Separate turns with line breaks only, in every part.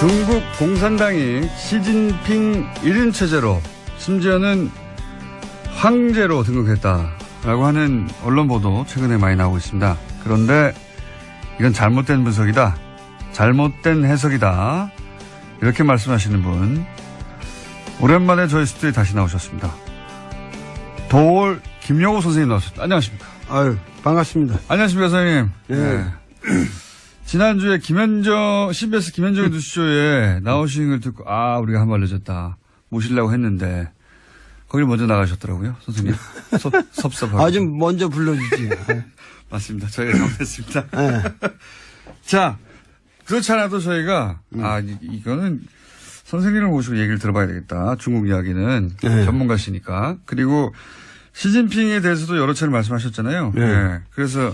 중국 공산당이 시진핑 1인 체제로 심지어는 황제로 등극했다라고 하는 언론 보도 최근에 많이 나오고 있습니다. 그런데 이건 잘못된 분석이다. 잘못된 해석이다. 이렇게 말씀하시는 분 오랜만에 저희 스튜디오에 다시 나오셨습니다. 도올 김영호 선생님 나오셨습니다. 안녕하십니까?
아유, 반갑습니다.
안녕하십니까, 선생님.
네.
지난주에 CBS 김현정의 뉴스쇼에 나오신 걸 듣고, 우리가 한 발 늦었다. 모시려고 했는데, 거길 먼저 나가셨더라고요, 선생님. 섭섭하고.
좀 먼저 불러주지.
맞습니다. 저희가 잘못했습니다.
네.
자, 그렇지 않아도 저희가, 이거는 선생님을 모시고 얘기를 들어봐야 되겠다. 중국 이야기는
네.
전문가시니까. 그리고 시진핑에 대해서도 여러 차례 말씀하셨잖아요.
네.
네. 그래서,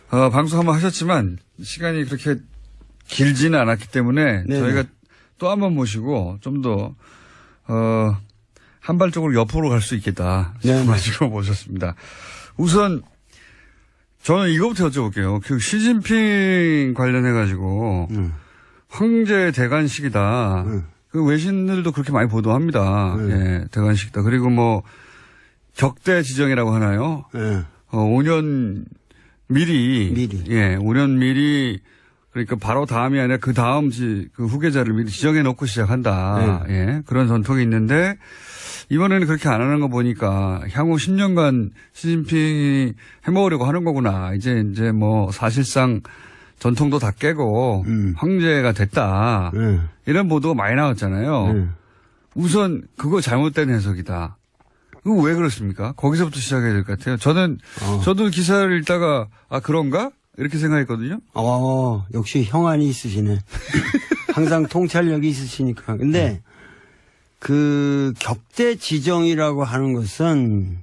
방송 한번 하셨지만 시간이 그렇게 길지는 않았기 때문에
네네.
저희가 또 한 번 모시고 좀 더, 한 발쪽으로 옆으로 갈 수 있겠다 싶어가지고 모셨습니다. 우선 저는 이거부터 여쭤볼게요. 그 시진핑 관련해가지고 황제 대관식이다. 그 외신들도 그렇게 많이 보도합니다. 예, 대관식이다. 그리고 뭐 격대 지정이라고 하나요? 5년 미리. 예, 5년 미리, 그러니까 바로 다음이 아니라 그 다음 그 후계자를 미리 지정해 놓고 시작한다. 예, 그런 전통이 있는데, 이번에는 그렇게 안 하는 거 보니까 향후 10년간 시진핑이 해먹으려고 하는 거구나. 이제 뭐 사실상 전통도 다 깨고 황제가 됐다. 이런 보도가 많이 나왔잖아요. 우선 그거 잘못된 해석이다. 그거 왜 그렇습니까? 거기서부터 시작해야 될 것 같아요. 저도 기사를 읽다가, 그런가? 이렇게 생각했거든요.
역시 형안이 있으시네. 항상 통찰력이 있으시니까. 근데, 그 격대 지정이라고 하는 것은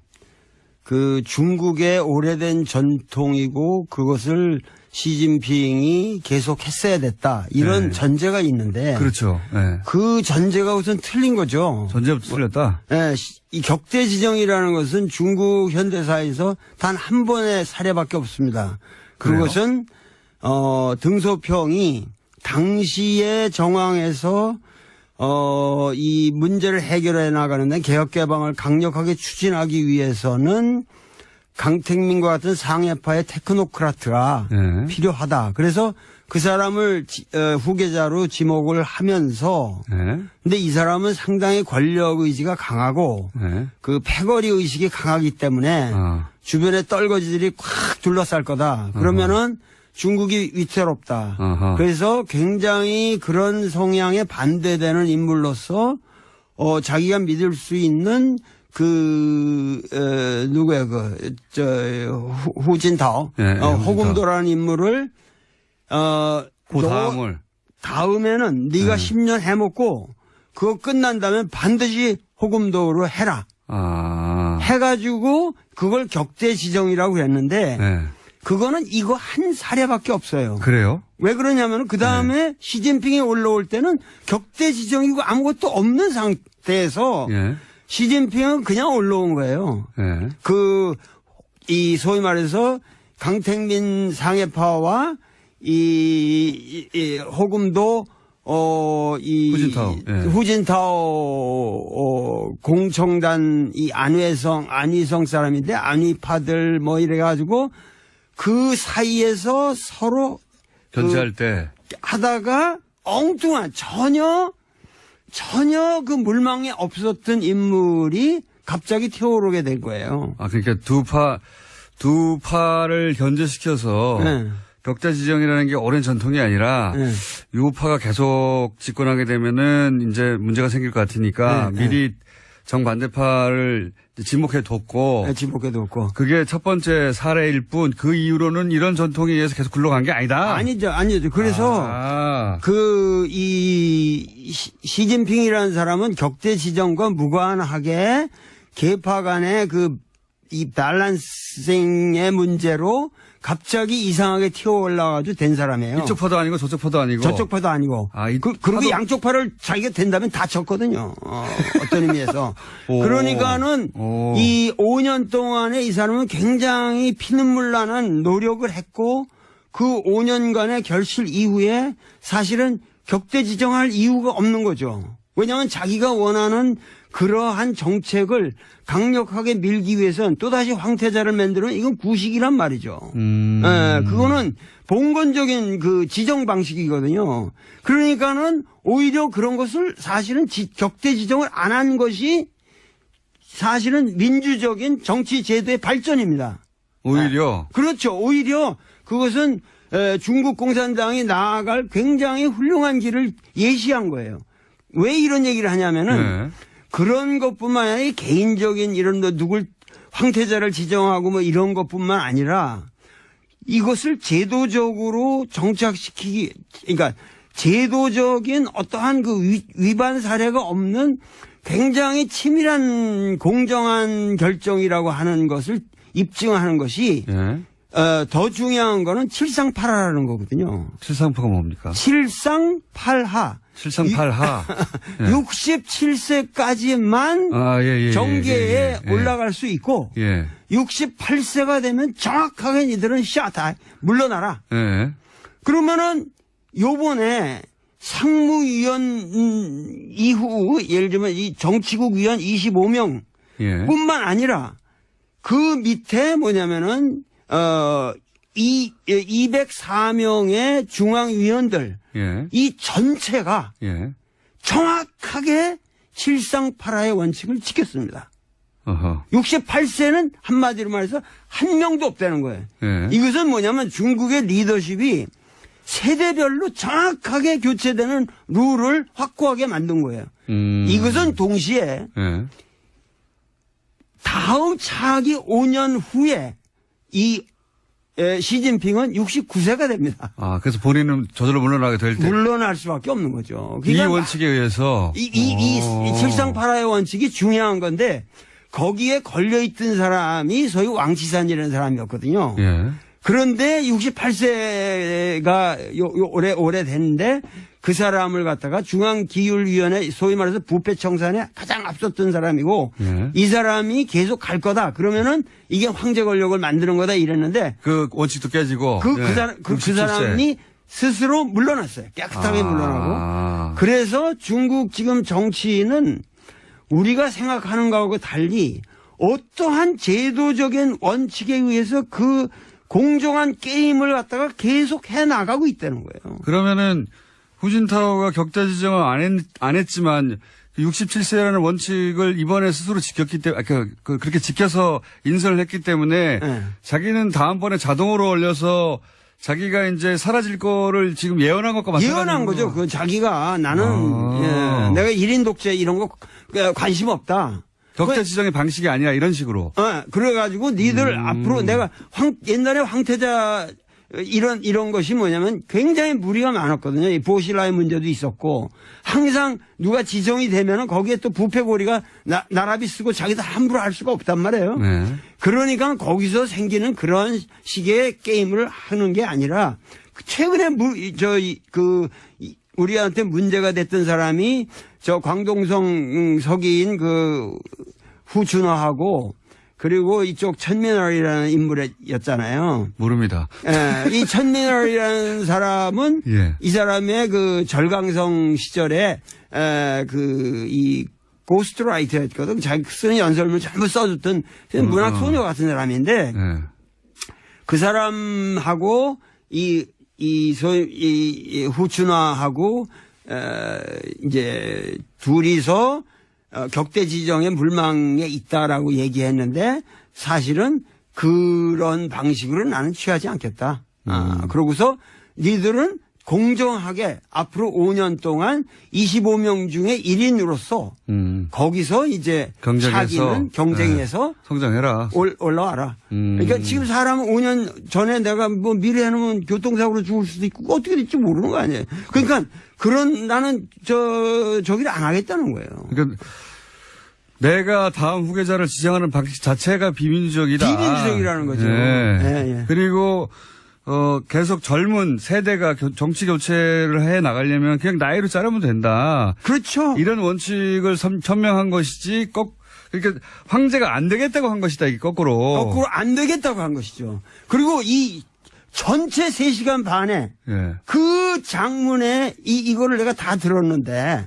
그 중국의 오래된 전통이고 그것을 시진핑이 계속 했어야 됐다. 이런 전제가 있는데.
그렇죠. 네.
그 전제가 우선 틀린 거죠.
전제부터 틀렸다?
네. 이 격대 지정이라는 것은 중국 현대사에서 단 한 번의 사례밖에 없습니다. 그것은, 등소평이 당시의 정황에서 이 문제를 해결해 나가는데 개혁 개방을 강력하게 추진하기 위해서는 강택민과 같은 상해파의 테크노크라트가 필요하다. 그래서 그 사람을 후계자로 지목을 하면서 근데 이 사람은 상당히 권력 의지가 강하고 그 패거리 의식이 강하기 때문에 주변에 떨거지들이 콱 둘러쌀 거다. 그러면은 중국이 위태롭다. 그래서 굉장히 그런 성향에 반대되는 인물로서 자기가 믿을 수 있는 누구야, 후진타오. 호금도라는 인물을, 다음에는 네가 10년 해먹고, 그거 끝난 다음에 반드시 호금도로 해라. 해가지고, 그걸 격대 지정이라고 그랬는데, 그거는 이거 한 사례밖에 없어요.
그래요?
왜 그러냐면, 그 다음에 시진핑이 올라올 때는 격대 지정이고 아무것도 없는 상태에서, 시진핑은 그냥 올라온 거예요. 소위 말해서 강택민 상해파와 호금도, 후진타오, 공청단 안위성 사람인데, 안위파들 이래가지고, 그 사이에서 서로
견제할 때
하다가 엉뚱한 전혀 그 물망에 없었던 인물이 갑자기 튀어오르게 된 거예요.
그러니까 두 파를 견제시켜서 격대 지정이라는 게 오랜 전통이 아니라 유파가 계속 집권하게 되면은 이제 문제가 생길 것 같으니까 미리 정반대파를 지목해뒀고.
지목해뒀고.
그게 첫 번째 사례일 뿐, 그 이후로는 이런 전통에 의해서 계속 굴러간 게 아니다?
아니죠. 그래서, 시진핑이라는 사람은 격대 지정과 무관하게 계파 간의 이 밸런싱의 문제로 갑자기 이상하게 튀어올라가지고 된 사람이에요.
이쪽 파도 아니고 저쪽 파도 아니고.
저쪽 파도 아니고. 그리고 양쪽 파를 자기가 된다면 다 졌거든요. 어떤 의미에서. 그러니까는 이 5년 동안에 이 사람은 굉장히 피눈물 나는 노력을 했고 그 5년간의 결실 이후에 사실은 격대 지정할 이유가 없는 거죠. 왜냐하면 자기가 원하는 그러한 정책을 강력하게 밀기 위해서는 또다시 황태자를 만들면 이건 구식이란 말이죠. 그거는 봉건적인 그 지정 방식이거든요. 그러니까는 오히려 그런 것을 사실은 격대 지정을 안 한 것이 사실은 민주적인 정치 제도의 발전입니다.
오히려?
그렇죠. 오히려 그것은 중국 공산당이 나아갈 굉장히 훌륭한 길을 예시한 거예요. 왜 이런 얘기를 하냐면은 그런 것뿐만 아니라 개인적인 이런 누굴 황태자를 지정하고 뭐 이런 것뿐만 아니라 이것을 제도적으로 정착시키기, 그러니까 제도적인 어떠한 그 위반 사례가 없는 굉장히 치밀한 공정한 결정이라고 하는 것을 입증하는 것이 더 중요한 거는 칠상팔하라는 거거든요.
칠상파가 뭡니까?
칠상팔하. 67세까지만 정계에 올라갈 수 있고 68세가 되면 정확하게 니들은 다 물러나라. 그러면은 요번에 상무위원 이후 예를 들면 이 정치국 위원 25명 뿐만 아니라 그 밑에 뭐냐면은 204명의 중앙위원들 이 전체가 정확하게 칠상팔하의 원칙을 지켰습니다. 68세는 한마디로 말해서 한 명도 없다는 거예요. 이것은 뭐냐면 중국의 리더십이 세대별로 정확하게 교체되는 룰을 확고하게 만든 거예요. 이것은 동시에 다음 차기 5년 후에 이 시진핑은 69세가 됩니다.
아, 그래서 본인은 저절로 물러나게 될 때.
물러날 수밖에 없는 거죠.
그러니까 이 원칙에 의해서.
이 칠상팔하의 원칙이 중요한 건데 거기에 걸려있던 사람이 소위 왕치산이라는 사람이었거든요. 그런데 68세가 올해 됐는데 그 사람을 갖다가 중앙기율위원회 소위 말해서 부패청산에 가장 앞섰던 사람이고 이 사람이 계속 갈 거다. 그러면은 이게 황제 권력을 만드는 거다 이랬는데
그 원칙도 깨지고
그 사람이 스스로 물러났어요. 깨끗하게 물러나고. 그래서 중국 지금 정치는 우리가 생각하는 거하고 달리 어떠한 제도적인 원칙에 의해서 그 공정한 게임을 갖다가 계속 해나가고 있다는 거예요.
그러면은 후진타오가 격자 지정을 안 했지만 67세라는 원칙을 이번에 스스로 지켰기 때문에 그렇게 지켜서 인선을 했기 때문에 자기는 다음번에 자동으로 올려서 자기가 이제 사라질 거를 지금 예언한 것과 마찬가지로
예언한 거죠. 그 자기가 나는 내가 1인 독재 이런 거 관심 없다.
격자 지정의 방식이 아니라 이런 식으로.
그래가지고 니들 앞으로 내가 옛날에 황태자 이런 것이 뭐냐면 굉장히 무리가 많았거든요. 이 보시라의 문제도 있었고 항상 누가 지정이 되면은 거기에 또 부패고리가 나라비 쓰고 자기도 함부로 할 수가 없단 말이에요. 그러니까 거기서 생기는 그런 식의 게임을 하는 게 아니라 최근에 우리한테 문제가 됐던 사람이 저 광동성 서기인 그 후춘화하고 그리고 이쪽 천민월이라는 인물이었잖아요.
모릅니다.
이 천민월이라는 사람은 이 사람의 그 절강성 시절에 이 고스트라이터였거든. 자기 쓰는 연설문을 전부 써줬던 문학 소녀 같은 사람인데 그 사람하고 이 후춘화하고 이제 둘이서 격대 지정의 물망에 있다라고 얘기했는데 사실은 그런 방식으로 나는 취하지 않겠다. 그러고서 니들은 공정하게 앞으로 5년 동안 25명 중에 1인으로서 거기서 이제 차기는 경쟁에서
성장해라.
올라와라. 그러니까 지금 사람은 5년 전에 내가 뭐 미래 해놓으면 교통사고로 죽을 수도 있고 어떻게 될지 모르는 거 아니에요. 그러니까 나는 저기를 안 하겠다는 거예요.
그러니까 내가 다음 후계자를 지정하는 방식 자체가 비민주적이다.
비민주적이라는 거죠.
그리고 계속 젊은 세대가 정치 교체를 해 나가려면 그냥 나이로 자르면 된다.
그렇죠.
이런 원칙을 천명한 것이지 그러니까 황제가 안 되겠다고 한 것이다. 이게 거꾸로
안 되겠다고 한 것이죠. 그리고 이 전체 3시간 반에
예.
그 장문에 이거를 내가 다 들었는데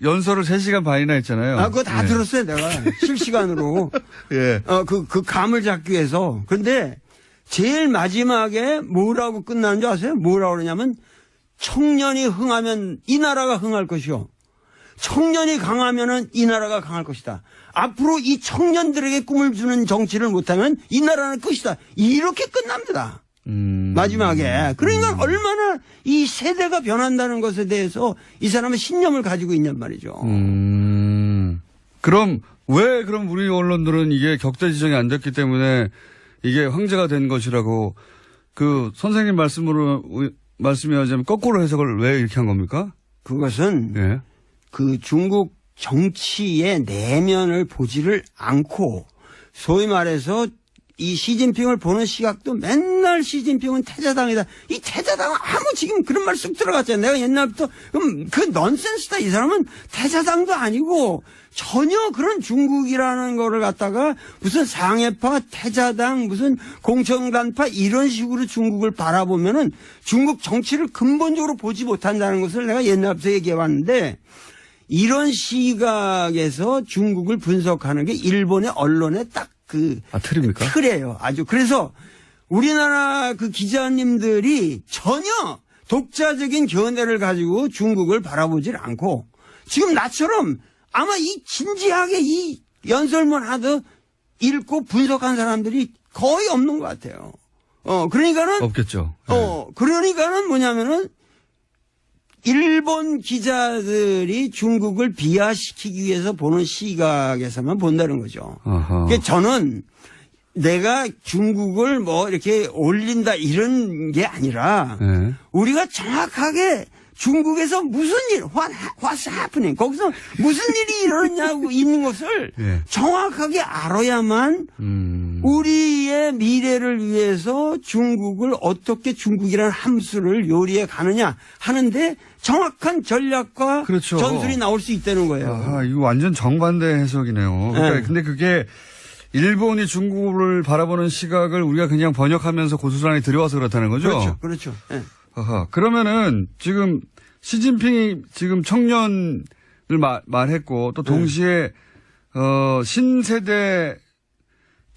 연설을 3시간 반이나 했잖아요.
그거 다 들었어요, 내가. 실시간으로.
예.
그 감을 잡기 위해서. 근데 제일 마지막에 뭐라고 끝나는 줄 아세요? 뭐라고 그러냐면 청년이 흥하면 이 나라가 흥할 것이요. 청년이 강하면은 이 나라가 강할 것이다. 앞으로 이 청년들에게 꿈을 주는 정치를 못하면 이 나라는 끝이다. 이렇게 끝납니다. 마지막에. 그러니까 얼마나 이 세대가 변한다는 것에 대해서 이 사람은 신념을 가지고 있냔 말이죠.
그럼 우리 언론들은 이게 격자 지정이 안 됐기 때문에 이게 황제가 된 것이라고 그 선생님 말씀이 하자면 거꾸로 해석을 왜 이렇게 한 겁니까?
그것은
예.
그 중국 정치의 내면을 보지를 않고 소위 말해서 이 시진핑을 보는 시각도 맨날 시진핑은 태자당이다. 이 태자당은 아무 지금 그런 말 쑥 들어갔잖아요. 내가 옛날부터 그 넌센스다. 이 사람은 태자당도 아니고 전혀 그런 중국이라는 거를 갖다가 무슨 상해파, 태자당, 무슨 공청단파 이런 식으로 중국을 바라보면은 중국 정치를 근본적으로 보지 못한다는 것을 내가 옛날부터 얘기해 왔는데 이런 시각에서 중국을 분석하는 게 일본의 언론의 딱
틀입니까?
틀이에요. 아주. 그래서 우리나라 그 기자님들이 전혀 독자적인 견해를 가지고 중국을 바라보질 않고 지금 나처럼 아마 이 진지하게 이 연설문 하듯 읽고 분석한 사람들이 거의 없는 것 같아요. 그러니까는.
없겠죠. 네.
그러니까는 뭐냐면은 일본 기자들이 중국을 비하시키기 위해서 보는 시각에서만 본다는 거죠. 그러니까 저는 내가 중국을 뭐 이렇게 올린다 이런 게 아니라
네.
우리가 정확하게 중국에서 무슨 일, what's happening, 거기서 무슨 일이 일어났냐고 있는 것을
네.
정확하게 알아야만 우리의 미래를 위해서 중국을 어떻게 중국이라는 함수를 요리해 가느냐 하는데 정확한 전략과
그렇죠.
전술이 나올 수 있다는 거예요.
이거 완전 정반대 해석이네요. 그러니까
네.
근데 그게 일본이 중국을 바라보는 시각을 우리가 그냥 번역하면서 고스란히 들여와서 그렇다는 거죠?
그렇죠. 그렇죠. 네.
그러면은 지금 시진핑이 지금 청년을 말했고 또 동시에 신세대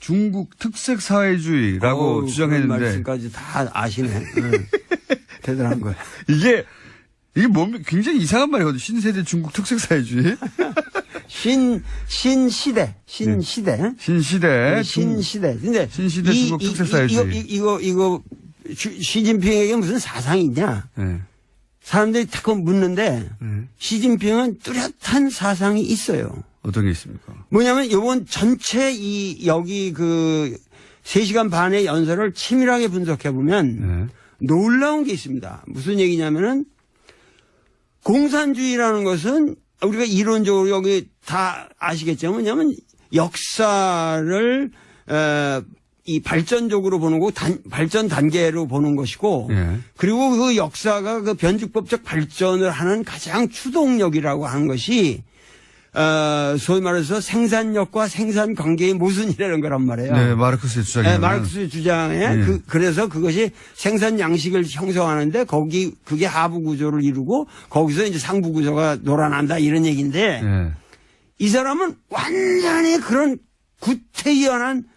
중국 특색 사회주의라고 주장했는데
그런 말씀까지 다 아시네. 대단한 거예요.
이게 뭡니까? 굉장히 이상한 말이거든요. 신세대 중국 특색 사회주의.
신시대.
신시대.
근데
신시대 중국 특색 사회주의.
이거 시진핑에게 무슨 사상이 있냐?
네.
사람들이 자꾸 묻는데 시진핑은 뚜렷한 사상이 있어요.
어떤 게 있습니까?
뭐냐면 이번 전체 여기 3시간 반의 연설을 치밀하게 분석해 보면 놀라운 게 있습니다. 무슨 얘기냐면은 공산주의라는 것은 우리가 이론적으로 여기 다 아시겠지만 뭐냐면 역사를 이 발전적으로 보는 거 발전 단계로 보는 것이고 그리고 그 역사가 그 변칙법적 발전을 하는 가장 추동력이라고 하는 것이 소위 말해서 생산력과 생산 관계의 모순이라는 거란 말이에요.
네, 마르크스의 주장이.
네, 마르크스의 주장에 그래서 그것이 생산 양식을 형성하는데 그게 하부 구조를 이루고 거기서 이제 상부 구조가 놀아난다 이런 얘기인데 이 사람은 완전히 그런 구태의연한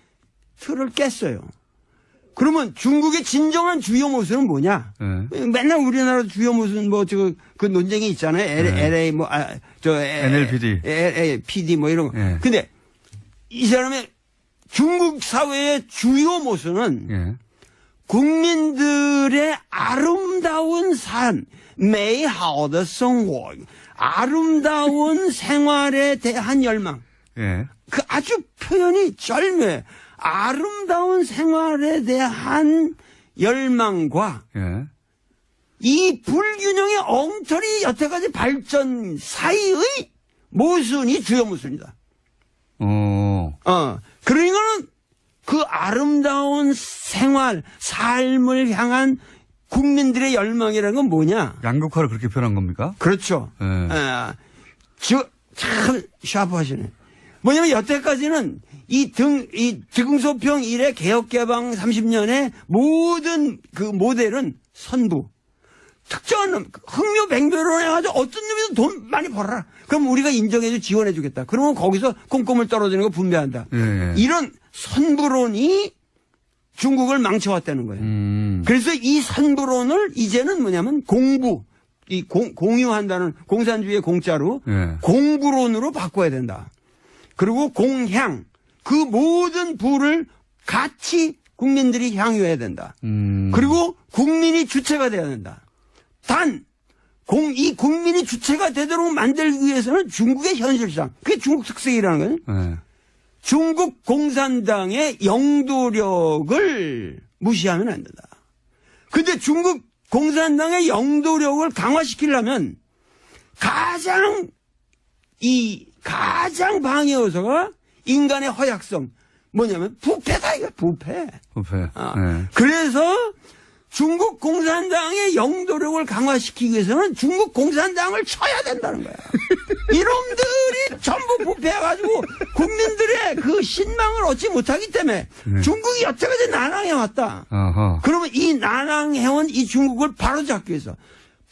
틀을 깼어요. 그러면 중국의 진정한 주요 모순은 뭐냐? 맨날 우리나라 주요 모순 그 논쟁이 있잖아요. LA
NLPD.
PD 뭐 이런 거. 근데 이 사람의 중국 사회의 주요 모순은 국민들의 아름다운 삶, 美好的生活, 아름다운 생활에 대한 열망. 그 아주 표현이 절묘해. 아름다운 생활에 대한 열망과 이 불균형의 엉터리 여태까지 발전 사이의 모순이 주요 모순이다. 그러니까는 그 아름다운 생활, 삶을 향한 국민들의 열망이라는 건 뭐냐?
양극화를 그렇게 표현한 겁니까?
그렇죠. 참 샤프하시네. 뭐냐면 여태까지는 이 등소평 이래 개혁개방 30년의 모든 그 모델은 선부. 특정한 놈, 흥묘 백묘로 해가지고 어떤 놈이든 돈 많이 벌어라. 그럼 우리가 인정해줘 지원해주겠다. 그러면 거기서 콩고물 떨어지는 거 분배한다. 이런 선부론이 중국을 망쳐왔다는 거예요. 그래서 이 선부론을 이제는 뭐냐면 공유한다는 공산주의의 공짜로 공부론으로 바꿔야 된다. 그리고 공향, 그 모든 부를 같이 국민들이 향유해야 된다. 그리고 국민이 주체가 돼야 된다. 단, 이 국민이 주체가 되도록 만들기 위해서는 중국의 현실상, 그게 중국 특색이라는 거예요. 중국 공산당의 영도력을 무시하면 안 된다. 근데 중국 공산당의 영도력을 강화시키려면 가장 방해 요소가 인간의 허약성. 뭐냐면 부패다, 이거 부패. 그래서 중국 공산당의 영도력을 강화시키기 위해서는 중국 공산당을 쳐야 된다는 거야. 이놈들이 전부 부패해가지고 국민들의 그 신망을 얻지 못하기 때문에 중국이 여태까지 난항해왔다. 그러면 이 난항해온 이 중국을 바로잡기 위해서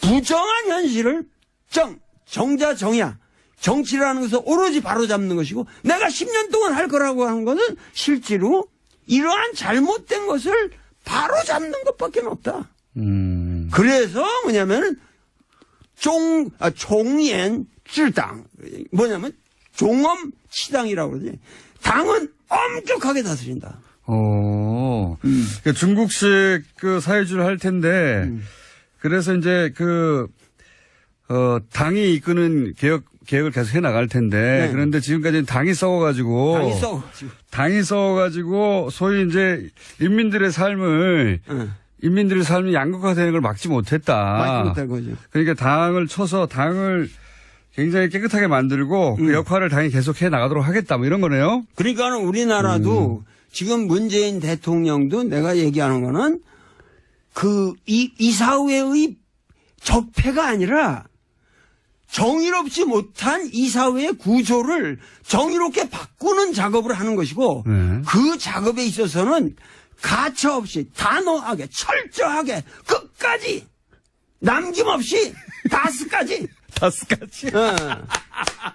부정한 현실을 정자정야, 정치라는 것을 오로지 바로잡는 것이고 내가 10년 동안 할 거라고 하는 것은 실제로 이러한 잘못된 것을 바로 잡는 것밖에 없다. 그래서 뭐냐면은 종연 찔당 뭐냐면 종엄 치당이라고 그러지. 당은 엄격하게 다스린다.
그러니까 중국식 그 사회주의를 할 텐데 그래서 이제 당이 이끄는 개혁을 계속 해 나갈 텐데 그런데 지금까지는 당이 썩어가지고 소위 이제 인민들의 삶이 양극화되는 걸 막지 못했다.
막지 못한 거죠.
그러니까 당을 쳐서 당을 굉장히 깨끗하게 만들고 그 역할을 당이 계속 해 나가도록 하겠다. 뭐 이런 거네요.
그러니까 우리나라도 지금 문재인 대통령도 내가 얘기하는 거는 이사회의 적폐가 아니라 정의롭지 못한 이사회의 구조를 정의롭게 바꾸는 작업을 하는 것이고 그 작업에 있어서는 가차없이 단호하게 철저하게 끝까지 남김없이 다스까지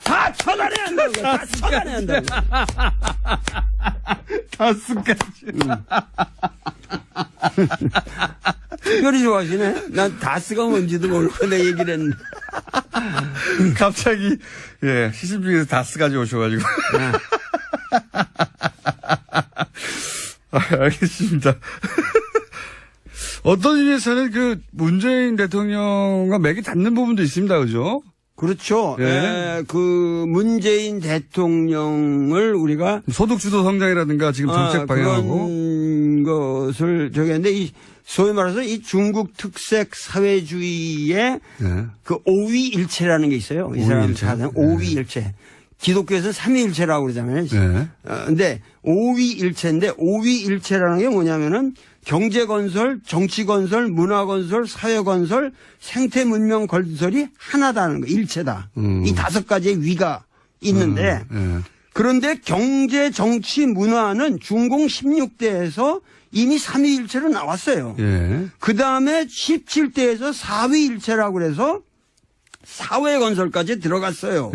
다 처단해야 한다는 거야. 다 처단해야 한다는 거야.
다스까지.
특별히 좋아하시네. 난 다스가 뭔지도 모르고 내 얘기를 했는데.
갑자기, 시진핑에서 다스까지 오셔가지고. 알겠습니다. 어떤 의미에서는 그 문재인 대통령과 맥이 닿는 부분도 있습니다. 그죠?
그렇죠. 그 문재인 대통령을 우리가
소득주도 성장이라든가 지금 정책 방향하고
그런 것을 했는데 소위 말해서 이 중국 특색 사회주의의 그 오위일체라는 게 있어요. 이 사람 사상 오위일체. 기독교에서는 삼위일체라고 그러잖아요. 근데 오위일체인데 오위일체라는 게 뭐냐면은 경제건설, 정치건설, 문화건설, 사회건설, 생태문명 건설이 하나다는 거, 일체다. 이 5가지의 위가 있는데 그런데 경제, 정치, 문화는 중공 16대에서 이미 3위일체로 나왔어요. 그 다음에 17대에서 4위일체라고 그래서 사회건설까지 들어갔어요.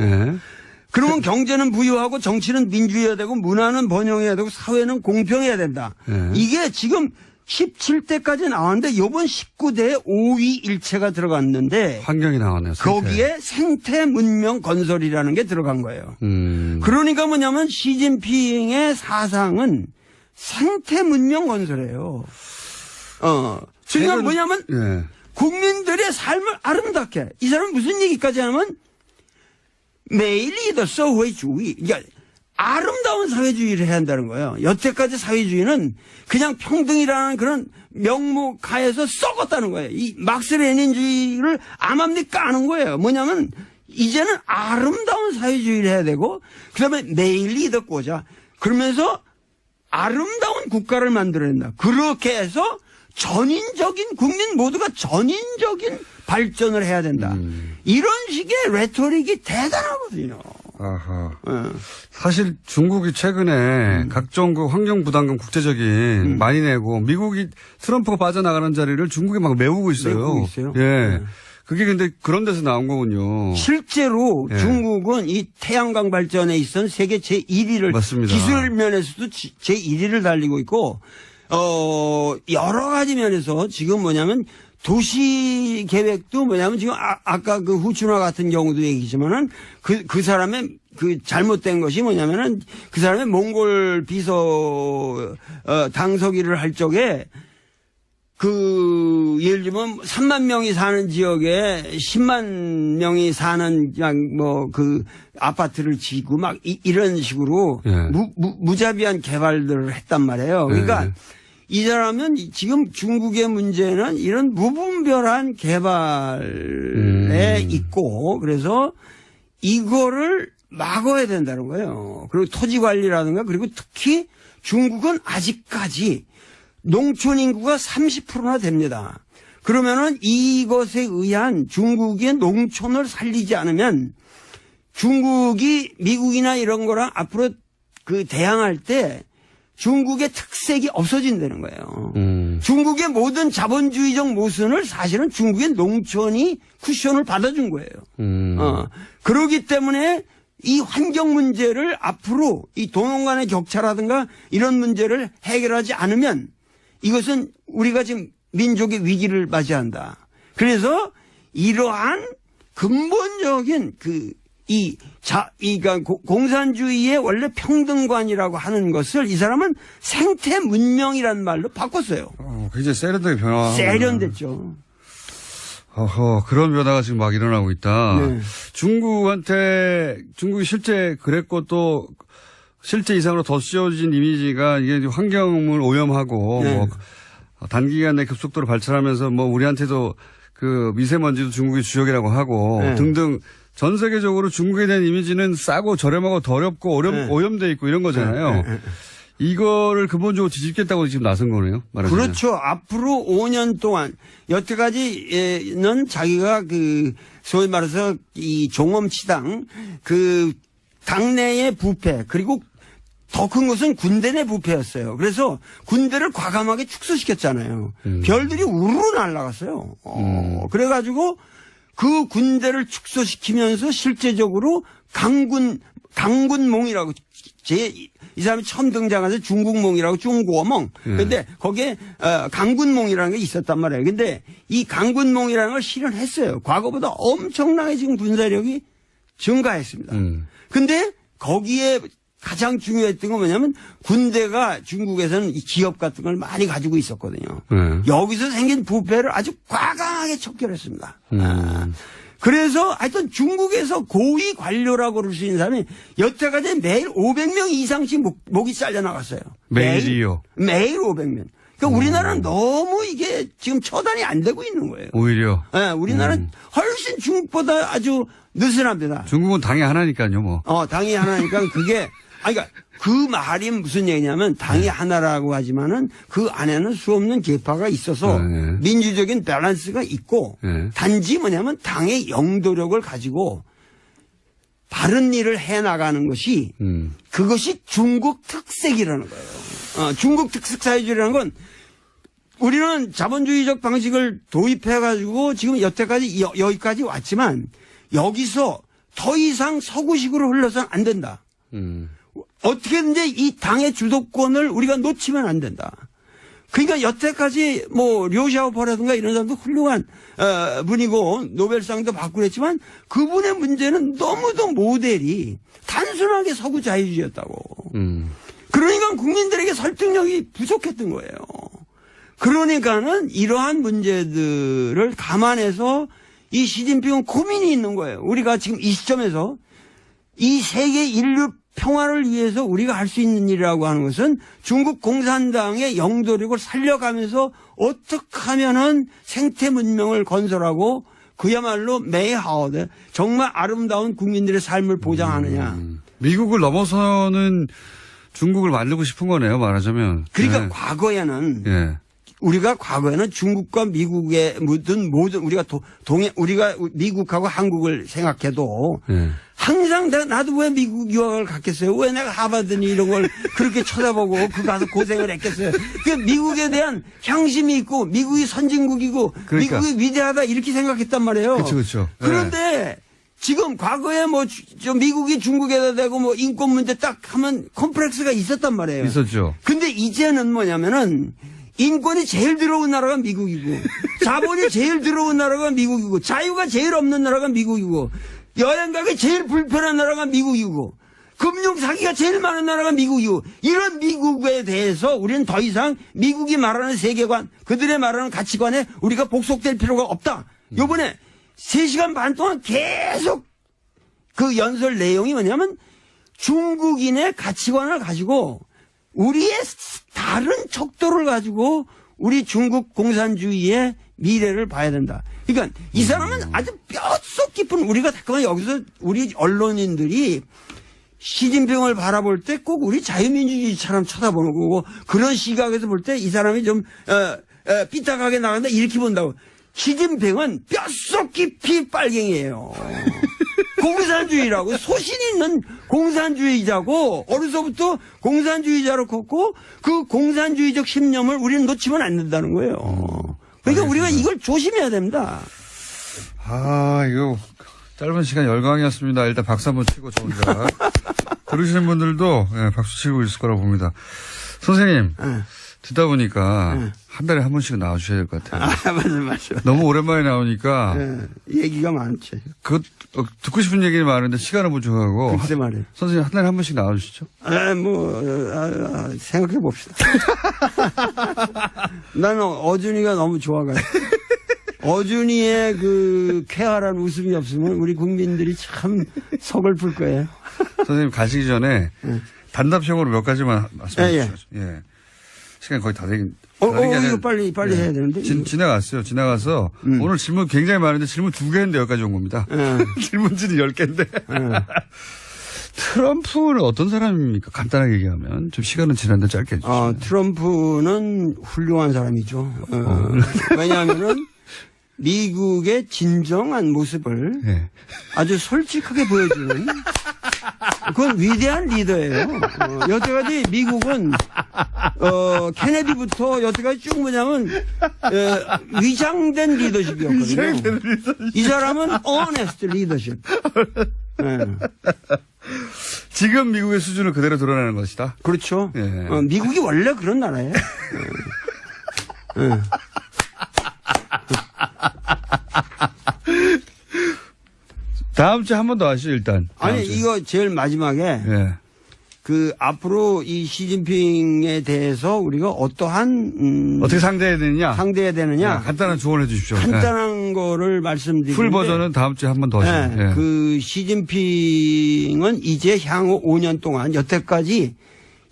그러면 경제는 부유하고 정치는 민주해야 되고 문화는 번영해야 되고 사회는 공평해야 된다. 이게 지금 17대까지 나왔는데 이번 19대에 5위 일체가 들어갔는데
환경이 나왔네요.
거기에 생태 문명 건설이라는 게 들어간 거예요. 그러니까 뭐냐면 시진핑의 사상은 생태 문명 건설이에요. 그러니까 뭐냐면 국민들의 삶을 아름답게 이 사람은 무슨 얘기까지 하냐면 매일이 사회주의, 그러니까 아름다운 사회주의를 해야 한다는 거예요. 여태까지 사회주의는 그냥 평등이라는 그런 명목하에서 썩었다는 거예요. 이 막스 레닌주의를 암암리 까는 거예요. 뭐냐면 이제는 아름다운 사회주의를 해야 되고 그다음에 매일이 덮고자 그러면서 아름다운 국가를 만들어야 된다. 그렇게 해서 전인적인 국민 모두가 전인적인 발전을 해야 된다. 이런 식의 레토릭이 대단하거든요.
아하. 사실 중국이 최근에 각종 그 환경 부담금 국제적인 많이 내고 미국이 트럼프가 빠져나가는 자리를 중국이 막 메우고 있어요.
메우고 있어요.
예. 그게 근데 그런 데서 나온 거군요.
실제로
예.
중국은 이 태양광 발전에 있어서 세계 제1위를
맞습니다.
기술 면에서도 제1위를 달리고 있고 여러 가지 면에서 지금 뭐냐면 도시 계획도 뭐냐면 지금 아까 그 후춘화 같은 경우도 얘기지만은 그 사람의 그 잘못된 것이 뭐냐면은 그 사람의 몽골 비서 당서기를 할 적에 그 예를 들면 3만 명이 사는 지역에 10만 명이 사는 그냥 뭐 그 아파트를 지고 막 이런 식으로
예.
무자비한 개발들을 했단 말이에요. 그러니까
예.
이 사람은 지금 중국의 문제는 이런 무분별한 개발에 있고 그래서 이거를 막아야 된다는 거예요. 그리고 토지 관리라든가 그리고 특히 중국은 아직까지 농촌 인구가 30%나 됩니다. 그러면은 이것에 의한 중국의 농촌을 살리지 않으면 중국이 미국이나 이런 거랑 앞으로 그 대항할 때 중국의 특색이 없어진다는 거예요. 중국의 모든 자본주의적 모순을 사실은 중국의 농촌이 쿠션을 받아준 거예요. 그러기 때문에 이 환경 문제를 앞으로 이 도농 간의 격차라든가 이런 문제를 해결하지 않으면 이것은 우리가 지금 민족의 위기를 맞이한다. 그래서 이러한 근본적인 그러니까 공산주의의 원래 평등관이라고 하는 것을 이 사람은 생태 문명이라는 말로 바꿨어요.
굉장히 세련되게 변화.
세련됐죠.
그런 변화가 지금 막 일어나고 있다.
네.
중국이 실제 그랬고 또 실제 이상으로 더 씌워진 이미지가 이게 환경을 오염하고
네.
뭐 단기간에 급속도로 발전하면서 뭐 우리한테도 그 미세먼지도 중국의 주역이라고 하고
네.
등등 전 세계적으로 중국에 대한 이미지는 싸고 저렴하고 더럽고
네.
오염돼 있고 이런 거잖아요.
네.
이거를 근본적으로 뒤집겠다고 지금 나선 거네요. 말하자면.
그렇죠. 앞으로 5년 동안 여태까지는 자기가 그 소위 말해서 이 종엄치당 그 당내의 부패 그리고 더 큰 것은 군대 내 부패였어요. 그래서 군대를 과감하게 축소시켰잖아요. 별들이 우르르 날아갔어요. 그래가지고 그 군대를 축소시키면서 실제적으로 강군몽이라고 이 사람이 처음 등장해서 중국몽이라고 중국어몽. 근데 거기에 강군몽이라는 게 있었단 말이에요. 근데 이 강군몽이라는 걸 실현했어요. 과거보다 엄청나게 지금 군사력이 증가했습니다. 근데 거기에 가장 중요했던 건 뭐냐면 군대가 중국에서는 이 기업 같은 걸 많이 가지고 있었거든요. 여기서 생긴 부패를 아주 과감하게 척결했습니다. 그래서 하여튼 중국에서 고위 관료라고 그럴 수 있는 사람이 여태까지 매일 500명 이상씩 목이 잘려나갔어요.
매일이요?
매일 500명. 그러니까 우리나라는 너무 이게 지금 처단이 안 되고 있는 거예요.
오히려.
네, 우리나라는 훨씬 중국보다 아주 느슨합니다.
중국은 당이 하나니까요, 뭐.
당이 하나니까 그게 그러니까 그 말이 무슨 얘기냐면 당이 하나라고 하지만은 그 안에는 수없는 계파가 있어서 민주적인 밸런스가 있고 단지 뭐냐면 당의 영도력을 가지고 바른 일을 해나가는 것이 그것이 중국 특색이라는 거예요. 중국 특색 사회주의라는 건 우리는 자본주의적 방식을 도입해가지고 지금 여태까지 여기까지 왔지만 여기서 더 이상 서구식으로 흘러서는 안 된다. 어떻게든지 이 당의 주도권을 우리가 놓치면 안 된다. 그러니까 여태까지 뭐 료샤오퍼라든가 이런 사람도 훌륭한 분이고 노벨상도 받고 그랬지만 그분의 문제는 너무도 모델이 단순하게 서구 자유주의였다고. 그러니까 국민들에게 설득력이 부족했던 거예요. 그러니까는 이러한 문제들을 감안해서 이 시진핑은 고민이 있는 거예요. 우리가 지금 이 시점에서 이 세계 인류 평화를 위해서 우리가 할 수 있는 일이라고 하는 것은 중국 공산당의 영도력을 살려가면서 어떻게 하면은 생태 문명을 건설하고 그야말로 메이하우드 정말 아름다운 국민들의 삶을 보장하느냐.
미국을 넘어서는 중국을 만들고 싶은 거네요, 말하자면.
그러니까 과거에는 우리가 과거에는 중국과 미국의 모든 우리가 우리가 미국하고 한국을 생각해도 항상 나도 왜 미국 유학을 갔겠어요? 왜 내가 하버드니 이런 걸 그렇게 쳐다보고 그 가서 고생을 했겠어요? 그 미국에 대한 향심이 있고 미국이 선진국이고
그러니까.
미국이 위대하다 이렇게 생각했단 말이에요.
그렇죠.
그런데 지금 과거에 뭐 저 미국이 중국에다 대고 뭐 인권 문제 딱 하면 컴플렉스가 있었단 말이에요.
있었죠.
근데 이제는 뭐냐면은 인권이 제일 들어온 나라가 미국이고 자본이 제일 들어온 나라가 미국이고 자유가 제일 없는 나라가 미국이고 여행 가기 제일 불편한 나라가 미국이고 금융 사기가 제일 많은 나라가 미국이고 이런 미국에 대해서 우리는 더 이상 미국이 말하는 세계관 그들의 말하는 가치관에 우리가 복속될 필요가 없다. 요번에 3시간 반 동안 계속 그 연설 내용이 뭐냐면 중국인의 가치관을 가지고 우리의 다른 척도를 가지고 우리 중국 공산주의의 미래를 봐야 된다. 그러니까 이 사람은 아주 뼛속 깊은 우리가 잠깐만 여기서 우리 언론인들이 시진핑을 바라볼 때 꼭 우리 자유민주주의처럼 쳐다보는 거고 그런 시각에서 볼 때 이 사람이 좀 삐딱하게 나간다 이렇게 본다고. 시진핑은 뼛속 깊이 빨갱이에요. 공산주의라고 소신 있는 공산주의자고 어려서부터 공산주의자로 컸고 그 공산주의적 신념을 우리는 놓치면 안 된다는 거예요. 그러니까 우리가 이걸 조심해야 됩니다.
아, 이거 짧은 시간 열강이었습니다. 일단 박수 한번 치고 저 혼자. 들으시는 분들도 네, 박수 치고 있을 거라고 봅니다. 선생님, 듣다 보니까 한 달에 한 번씩은 나와주셔야 될 것 같아요.
맞아.
너무 오랜만에 나오니까.
얘기가 많지.
듣고 싶은 얘기는 많은데 시간을 부족하고.
글쎄 말이에요.
선생님 한 달에 한 번씩 나와주시죠.
생각해 봅시다. 나는 어준이가 너무 좋아가지고. 어준이의 그 쾌활한 웃음이 없으면 우리 국민들이 참 서글플 거예요.
선생님 가시기 전에 단답형으로 몇 가지만 말씀해 주시죠. 예. 시간이 거의 다 되긴.
이거 빨리 해야 되는데.
지나갔어요. 지나가서 오늘 질문 굉장히 많은데 질문 2개 했는데 여기까지 온 겁니다. 질문지는 10개인데. 트럼프는 어떤 사람입니까? 간단하게 얘기하면. 좀 시간은 지났는데 짧게 해주시죠.
트럼프는 훌륭한 사람이죠. 왜냐하면은 미국의 진정한 모습을 아주 솔직하게 보여주는 그건 위대한 리더예요. 여태까지 미국은 케네디부터 여태까지 쭉 뭐냐면 위장된 리더십이었거든요. 이 사람은 honest 리더십.
지금 미국의 수준을 그대로 드러내는 것이다.
그렇죠. 미국이 원래 그런 나라예요.
다음 주에 한 번 더 하시죠, 일단.
아니, 이거 제일 마지막에. 그, 앞으로 이 시진핑에 대해서 우리가 어떠한,
어떻게 상대해야 되느냐? 간단한 조언을 해 주십시오.
간단한 거를 말씀드리는데.
풀 버전은 다음 주에 한 번 더 하시죠.
그 시진핑은 이제 향후 5년 동안 여태까지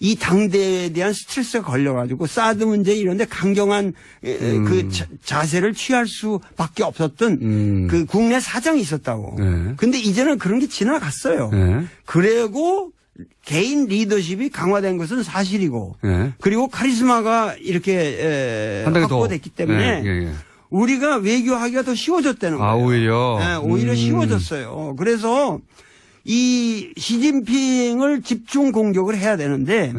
이 당대에 대한 스트레스가 걸려가지고 사드 문제 이런데 강경한 그 자세를 취할 수밖에 없었던 그 국내 사정이 있었다고. 근데 이제는 그런 게 지나갔어요. 그리고 개인 리더십이 강화된 것은 사실이고 그리고 카리스마가 이렇게 확보됐기 때문에 우리가 외교하기가 더 쉬워졌다는 거예요.
오히려?
오히려 쉬워졌어요. 그래서 이 시진핑을 집중 공격을 해야 되는데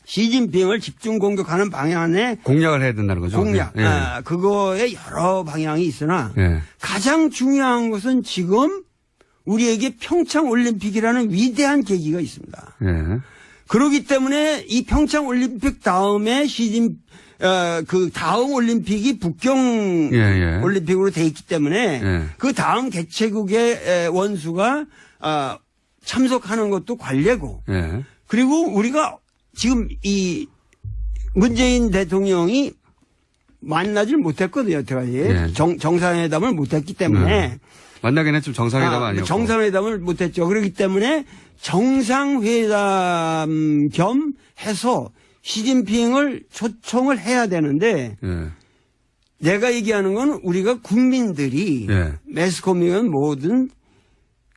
시진핑을 집중 공격하는 방향에
공략을 해야 된다는 거죠.
공략. 그거에 여러 방향이 있으나 가장 중요한 것은 지금 우리에게 평창 올림픽이라는 위대한 계기가 있습니다. 그렇기 때문에 이 평창 올림픽 다음에 그 다음 올림픽이 북경 올림픽으로 돼 있기 때문에 그 다음 개최국의 원수가 참석하는 것도 관례고 그리고 우리가 지금 이 문재인 대통령이 만나질 못했거든요. 여태까지 정상회담을 못했기 때문에
만나긴 했지만 정상회담 아니었고
정상회담을 못했죠. 그렇기 때문에 정상회담 겸 해서 시진핑을 초청을 해야 되는데 내가 얘기하는 건 우리가 국민들이 매스컴이건 뭐든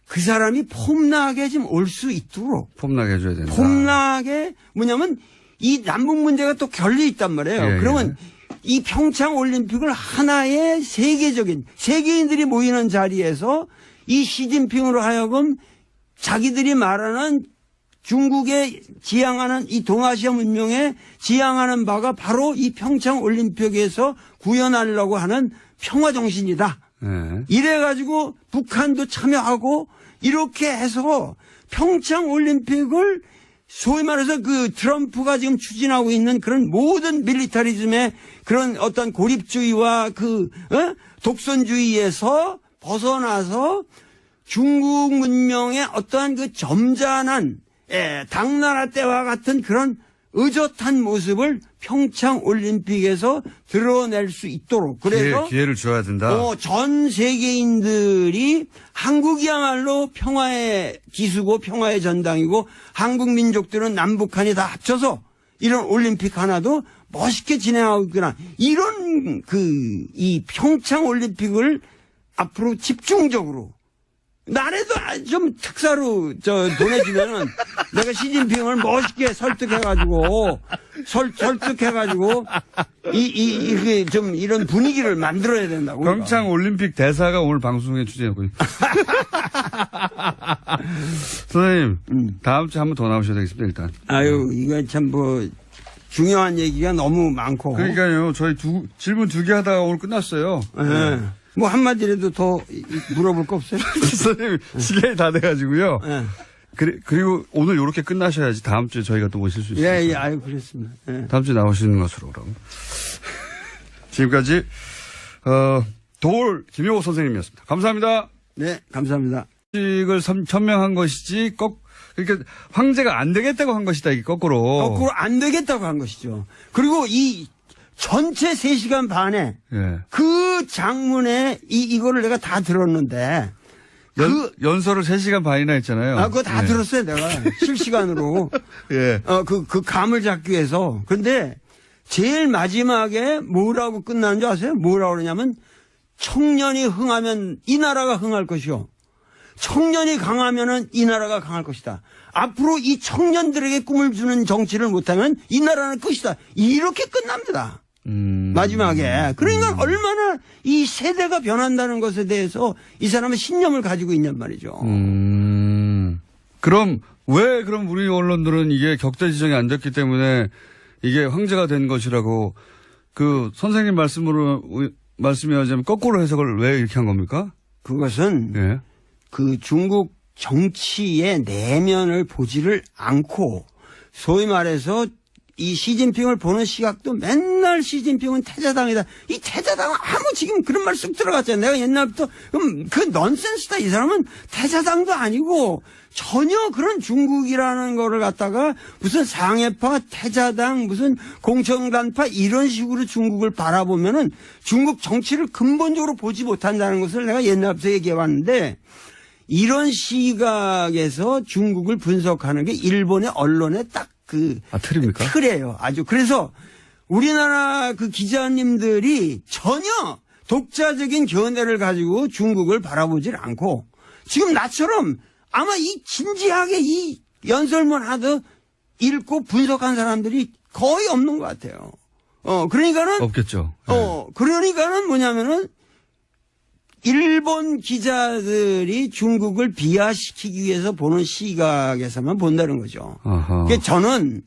그 사람이 폼나게 좀 올 수 있도록
폼나게 해줘야 된다.
폼나게 뭐냐면 이 남북 문제가 또 결려 있단 말이에요. 그러면 이 평창 올림픽을 하나의 세계적인 세계인들이 모이는 자리에서 이 시진핑으로 하여금 자기들이 말하는 중국에 지향하는 이 동아시아 문명에 지향하는 바가 바로 이 평창 올림픽에서 구현하려고 하는 평화 정신이다.
네.
이래가지고 북한도 참여하고 이렇게 해서 평창 올림픽을 소위 말해서 그 트럼프가 지금 추진하고 있는 그런 모든 밀리터리즘의 그런 어떤 고립주의와 그 독선주의에서 벗어나서 중국 문명의 어떠한 그 점잖은 당나라 때와 같은 그런 의젓한 모습을 평창 올림픽에서 드러낼 수 있도록 그래서
기회를 줘야 된다.
전 세계인들이 한국이야말로 평화의 기수고 평화의 전당이고 한국 민족들은 남북한이 다 합쳐서 이런 올림픽 하나도 멋있게 진행하고 있구나. 이런 이 평창 올림픽을 앞으로 집중적으로 나라도 좀 특사로 보내주면은 내가 시진핑을 멋있게 설득해가지고 이게 좀 이런 분위기를 만들어야 된다고.
평창 올림픽 대사가 오늘 방송에 출연했고요. 선생님, 다음 주에 한 번 더 나오셔야 되겠습니다, 일단.
아유, 이거 참 중요한 얘기가 너무 많고.
그러니까요, 저희 질문 2개 하다가 오늘 끝났어요.
네. 뭐 한마디라도 더 물어볼 거 없어요?
선생님, 시간이 다 돼가지고요.
네.
그리고 오늘 이렇게 끝나셔야지 다음 주에 저희가 또 오실 수 있어요.
예, 아유, 그렇습니다. 예.
다음 주에 나오시는 것으로 그럼. 지금까지, 도올 김용호 선생님이었습니다. 감사합니다.
네, 감사합니다.
식을 천명한 것이지, 그러니까 황제가 안 되겠다고 한 것이다, 이게 거꾸로.
거꾸로 안 되겠다고 한 것이죠. 그리고 이 전체 3시간 반에
예.
그 장문에 이거를 내가 다 들었는데
연설을 3시간 반이나 했잖아요.
그거 다
예.
들었어요, 내가. 실시간으로.
예.
그 감을 잡기 위해서. 근데 제일 마지막에 뭐라고 끝나는 줄 아세요? 뭐라고 그러냐면 청년이 흥하면 이 나라가 흥할 것이요. 청년이 강하면은 이 나라가 강할 것이다. 앞으로 이 청년들에게 꿈을 주는 정치를 못하면 이 나라는 끝이다. 이렇게 끝납니다. 마지막에. 그러니까 얼마나 이 세대가 변한다는 것에 대해서 이 사람은 신념을 가지고 있냔 말이죠.
그럼 우리 언론들은 이게 격대 지정이 안 됐기 때문에 이게 황제가 된 것이라고 그 선생님 말씀이하자면 거꾸로 해석을 왜 이렇게 한 겁니까?
그것은
예.
그 중국 정치의 내면을 보지를 않고 소위 말해서 이 시진핑을 보는 시각도 맨날 시진핑은 태자당이다. 이 태자당은 지금 그런 말 쑥 들어갔잖아요. 내가 옛날부터 그 넌센스다. 이 사람은 태자당도 아니고 전혀 그런 중국이라는 거를 갖다가 무슨 상해파, 태자당, 무슨 공청단파 이런 식으로 중국을 바라보면은 중국 정치를 근본적으로 보지 못한다는 것을 내가 옛날부터 얘기해 왔는데 이런 시각에서 중국을 분석하는 게 일본의 언론의 딱
틀입니까?
틀이에요. 아주. 그래서 우리나라 그 기자님들이 전혀 독자적인 견해를 가지고 중국을 바라보질 않고 지금 나처럼 아마 이 진지하게 이 연설문 하듯 읽고 분석한 사람들이 거의 없는 것 같아요. 그러니까는.
없겠죠.
그러니까는 뭐냐면은 일본 기자들이 중국을 비하시키기 위해서 보는 시각에서만 본다는 거죠. 그러니까 저는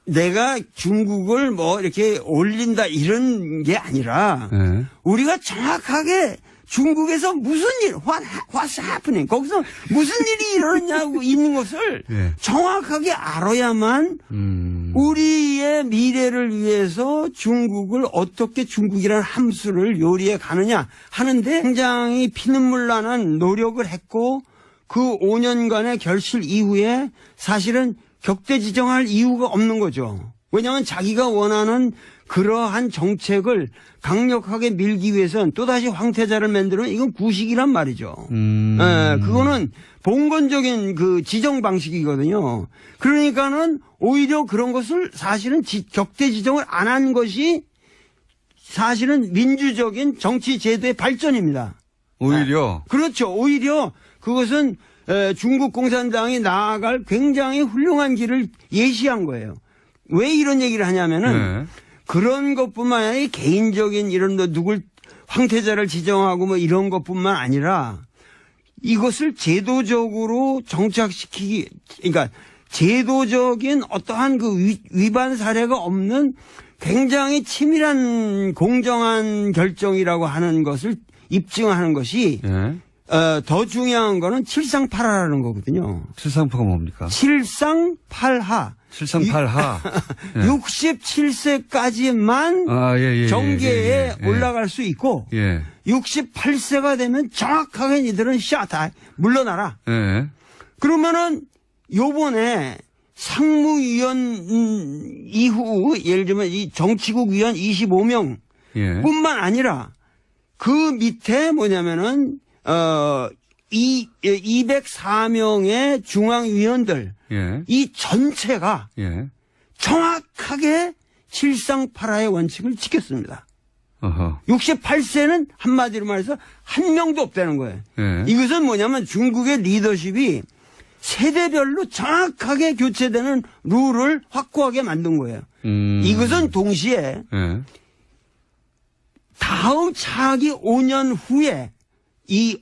내가 중국을 이렇게 올린다 이런 게 아니라
네.
우리가 정확하게 중국에서 무슨 일, what's happening, 거기서 무슨 일이 일어났냐고 있는 것을
네.
정확하게 알아야만 우리의 미래를 위해서 중국을 어떻게 중국이라는 함수를 요리해 가느냐 하는데 굉장히 피눈물 나는 노력을 했고 그 5년간의 결실 이후에 사실은 격대 지정할 이유가 없는 거죠. 왜냐하면 자기가 원하는 그러한 정책을 강력하게 밀기 위해서는 또다시 황태자를 만들면 이건 구식이란 말이죠. 그거는 봉건적인 그 지정 방식이거든요. 그러니까는 오히려 그런 것을 사실은 격대 지정을 안 한 것이 사실은 민주적인 정치 제도의 발전입니다.
오히려?
그렇죠. 오히려 그것은 중국 공산당이 나아갈 굉장히 훌륭한 길을 예시한 거예요. 왜 이런 얘기를 하냐면은
네.
그런 것뿐만 아니라 개인적인 이런 누굴 황태자를 지정하고 이런 것뿐만 아니라 이것을 제도적으로 정착시키기, 그러니까 제도적인 어떠한 그 위반 사례가 없는 굉장히 치밀한 공정한 결정이라고 하는 것을 입증하는 것이
예.
더 중요한 거는 칠상팔하라는 거거든요.
칠상파가 뭡니까?
칠상팔하.
칠상팔하. 예.
67세까지만 정계에 올라갈 수 있고 68세가 되면 정확하게 니들은 다 물러나라.
예.
그러면은 요번에 상무위원 이후 예를 들면 이 정치국 위원 25명
예.
뿐만 아니라 그 밑에 뭐냐면은 204명의 중앙위원들
예.
이 전체가
예.
정확하게 칠상팔하의 원칙을 지켰습니다.
어허.
68세는 한마디로 말해서 한 명도 없다는 거예요.
예.
이것은 뭐냐면 중국의 리더십이 세대별로 정확하게 교체되는 룰을 확고하게 만든 거예요. 이것은 동시에
예.
다음 차기 5년 후에 이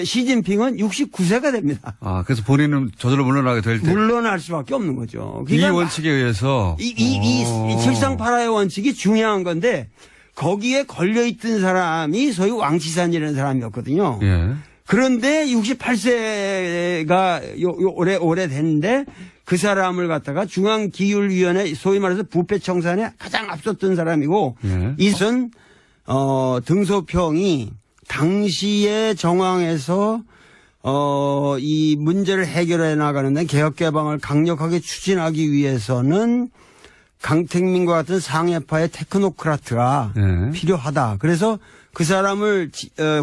시진핑은 69세가 됩니다.
아, 그래서 본인은 저절로 물러나게 될 때.
물러날 수밖에 없는 거죠.
이 원칙에 의해서.
이 칠상팔하의 원칙이 중요한 건데 거기에 걸려있던 사람이 소위 왕치산이라는 사람이었거든요.
예.
그런데 68세가 올해 됐는데 그 사람을 갖다가 중앙기율위원회 소위 말해서 부패청산에 가장 앞섰던 사람이고
예.
이것은 등소평이 당시의 정황에서 이 문제를 해결해 나가는데 개혁 개방을 강력하게 추진하기 위해서는 강택민과 같은 상해파의 테크노크라트가
예.
필요하다. 그래서 그 사람을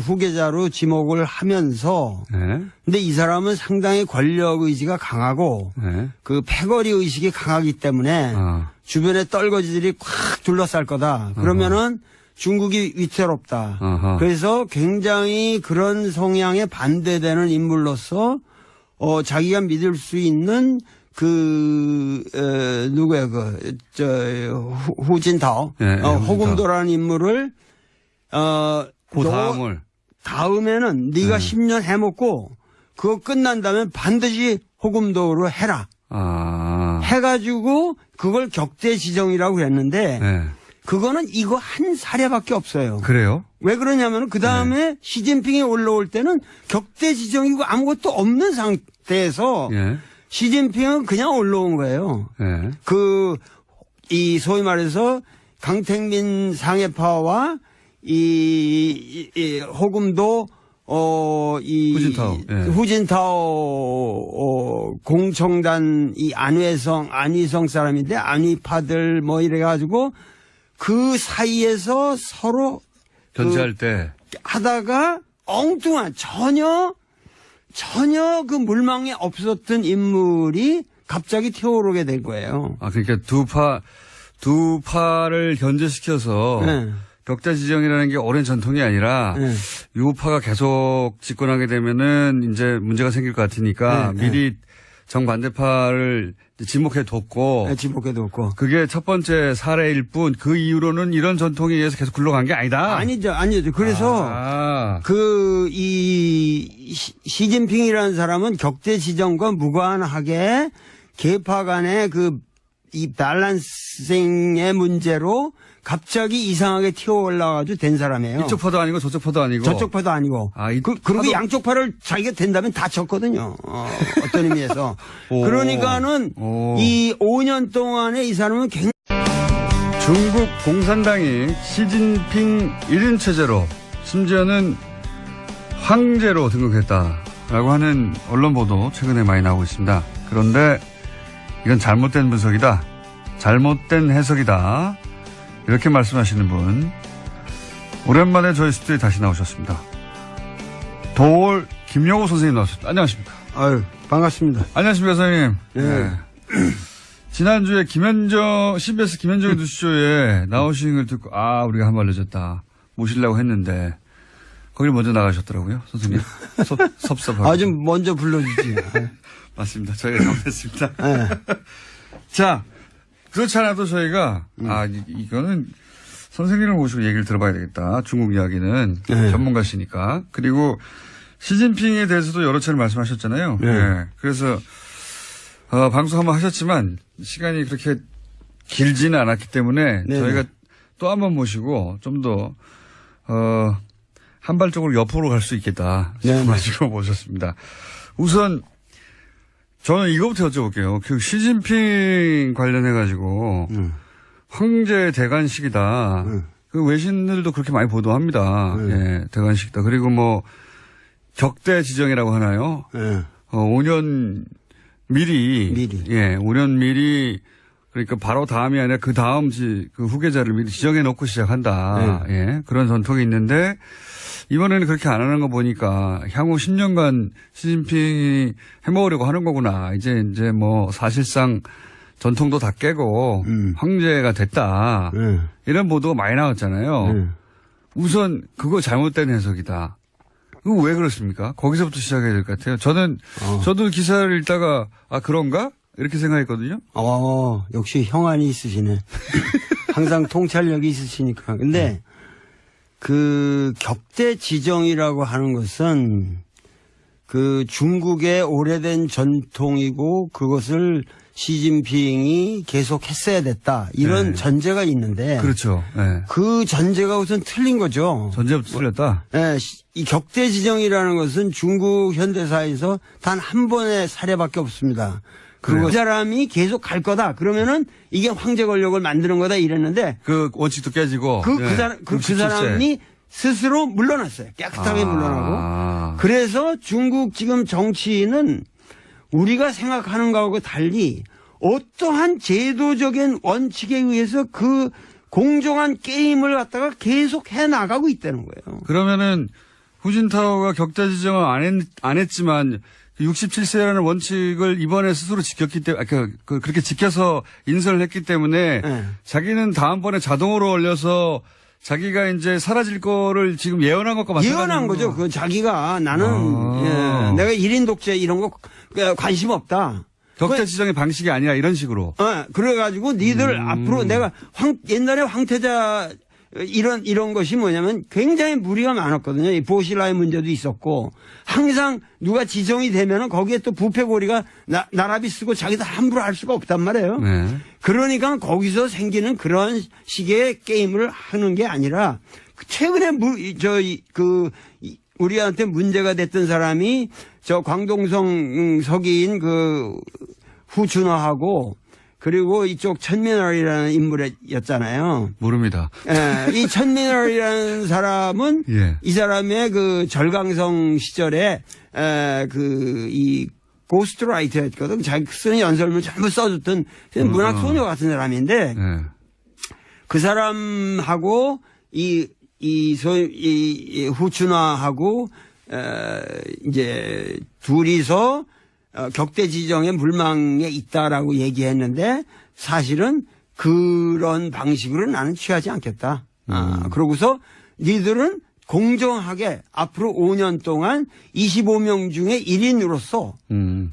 후계자로 지목을 하면서
예.
근데 이 사람은 상당히 권력 의지가 강하고
예.
그 패거리 의식이 강하기 때문에 주변에 떨거지들이 콱 둘러쌀 거다. 그러면은 중국이 위태롭다.
아하.
그래서 굉장히 그런 성향에 반대되는 인물로서 자기가 믿을 수 있는 누구야 후진타오
예,
호금도라는 인물을
그
다음에는 네가 10년 해먹고 그거 끝난 다음에 반드시 호금도로 해라. 해가지고 그걸 격대 지정이라고 그랬는데
네.
그거는 이거 한 사례밖에 없어요.
그래요?
왜 그러냐면 그 다음에 시진핑이 올라올 때는 격대 지정이고 아무것도 없는 상태에서 시진핑은 그냥 올라온 거예요. 이 소위 말해서 강택민 상해파와 이 호금도 후진타오 공청단 이 안희성 사람인데 안희파들 뭐 이래가지고 그 사이에서 서로
견제할 때
하다가 엉뚱한 전혀 그 물망에 없었던 인물이 갑자기 튀어오르게 된 거예요.
그러니까 두 파를 견제시켜서 격대 지정이라는 게 오랜 전통이 아니라 유파가 계속 집권하게 되면은 이제 문제가 생길 것 같으니까 미리 정반대파를 지목해 뒀고. 그게 첫 번째 사례일 뿐 그 이후로는 이런 전통에 의해서 계속 굴러간 게 아니다.
아니죠. 그래서 이 시진핑이라는 사람은 격대 지정과 무관하게 계파 간의 이 밸런싱의 문제로 갑자기 이상하게 튀어올라가지고 된 사람이에요.
이쪽 파도 아니고 저쪽 파도 아니고.
저쪽 파도 아니고. 그리고 양쪽 파를 자기가 된다면 다 졌거든요. 어떤 의미에서. 그러니까는 이 5년 동안에 이 사람은 굉장히
중국 공산당이 시진핑 1인 체제로 심지어는 황제로 등극했다라고 하는 언론 보도 최근에 많이 나오고 있습니다. 그런데 이건 잘못된 분석이다. 잘못된 해석이다. 이렇게 말씀하시는 분 오랜만에 저희 스튜디오에 다시 나오셨습니다. 도올 김용호 선생님 나오셨습니다. 안녕하십니까?
반갑습니다.
안녕하십니까 선생님. 네. 지난주에 CBS 김현정의 뉴스쇼에 나오신 걸 듣고 우리가 한 발 늦었다. 모시려고 했는데 거기를 먼저 나가셨더라고요. 선생님. 섭섭하고.
좀 먼저 불러주지.
맞습니다. 저희가 잘못했습니다. 자, 그렇지 않아도 저희가 이거는 선생님을 모시고 얘기를 들어봐야 되겠다. 중국 이야기는 전문가시니까. 그리고 시진핑에 대해서도 여러 차례 말씀하셨잖아요.
네.
네. 그래서 방송 한번 하셨지만 시간이 그렇게 길지는 않았기 때문에
네네.
저희가 또 한 번 모시고 좀 더 한 발쪽으로 옆으로 갈 수 있겠다 싶어가지고 모셨습니다. 우선 저는 이거부터 여쭤볼게요. 그 시진핑 관련해가지고 황제 대관식이다. 그 외신들도 그렇게 많이 보도합니다. 예, 대관식이다. 그리고 뭐 격대 지정이라고 하나요? 5년 미리. 예, 5년 미리 그러니까 바로 다음이 아니라 그 다음 그 후계자를 미리 지정해 놓고 시작한다. 예, 그런 전통이 있는데 이번에는 그렇게 안 하는 거 보니까 향후 10년간 시진핑이 해먹으려고 하는 거구나. 이제 뭐 사실상 전통도 다 깨고 황제가 됐다. 이런 보도가 많이 나왔잖아요. 우선 그거 잘못된 해석이다. 그거 왜 그렇습니까? 거기서부터 시작해야 될 것 같아요. 저도 기사를 읽다가 그런가? 이렇게 생각했거든요.
역시 형안이 있으시네. 항상 통찰력이 있으시니까. 근데 그 격대 지정이라고 하는 것은 그 중국의 오래된 전통이고 그것을 시진핑이 계속 했어야 됐다. 이런 전제가 있는데.
그렇죠. 네.
그 전제가 우선 틀린 거죠.
전제부터 틀렸다?
네. 이 격대 지정이라는 것은 중국 현대사에서 단 한 번의 사례밖에 없습니다. 그 사람이 계속 갈 거다. 그러면은 이게 황제 권력을 만드는 거다 이랬는데.
그 원칙도 깨지고.
그 사람이 스스로 물러났어요. 깨끗하게 물러나고. 그래서 중국 지금 정치인은 우리가 생각하는 거하고 달리 어떠한 제도적인 원칙에 의해서 그 공정한 게임을 갖다가 계속 해 나가고 있다는 거예요.
그러면은 후진타오가 격대 지정을 안 했지만 67세라는 원칙을 이번에 스스로 지켰기 때문에 그렇게 지켜서 인선을 했기 때문에 자기는 다음번에 자동으로 올려서 자기가 이제 사라질 거를 지금 예언한 것과 마찬가지로.
예언한 거죠. 그 자기가 나는 내가 1인 독재 이런 거 관심 없다.
격대 지정의 방식이 아니라 이런 식으로.
그래가지고 니들 앞으로 내가 옛날에 황태자 이런 것이 뭐냐면 굉장히 무리가 많았거든요. 이 보실라의 문제도 있었고 항상 누가 지정이 되면은 거기에 또 부패고리가 나라비 쓰고 자기들 함부로 할 수가 없단 말이에요.
네.
그러니까 거기서 생기는 그런 식의 게임을 하는 게 아니라 최근에 우리한테 문제가 됐던 사람이 저 광동성 서기인 그 후춘화하고 그리고 이쪽 천민월이라는 인물이었잖아요.
모릅니다.
이 천민월이라는 사람은 이 사람의 그 절강성 시절에 이 고스트라이터였거든. 자기 쓰는 연설문을 전부 써줬던 문학 소녀 같은 사람인데 그 사람하고 이 후춘화하고 이제 둘이서 격대 지정의 물망에 있다라고 얘기했는데 사실은 그런 방식으로 나는 취하지 않겠다. 그러고서 니들은 공정하게 앞으로 5년 동안 25명 중에 1인으로서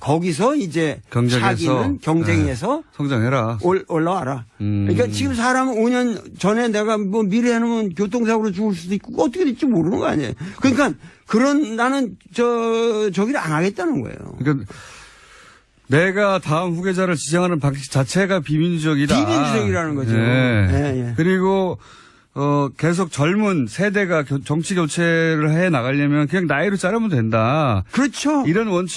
거기서 이제 차기는 경쟁에서
성장해라. 올라와라.
그러니까 지금 사람은 5년 전에 내가 뭐 미래 해놓으면 교통사고로 죽을 수도 있고 어떻게 될지 모르는 거 아니에요. 그러니까 나는 저기를 안 하겠다는 거예요.
그러니까 내가 다음 후계자를 지정하는 방식 자체가 비민주적이다.
비민주적이라는 거죠.
그리고 계속 젊은 세대가 정치 교체를 해 나가려면 그냥 나이로 자르면 된다.
그렇죠.
이런 원칙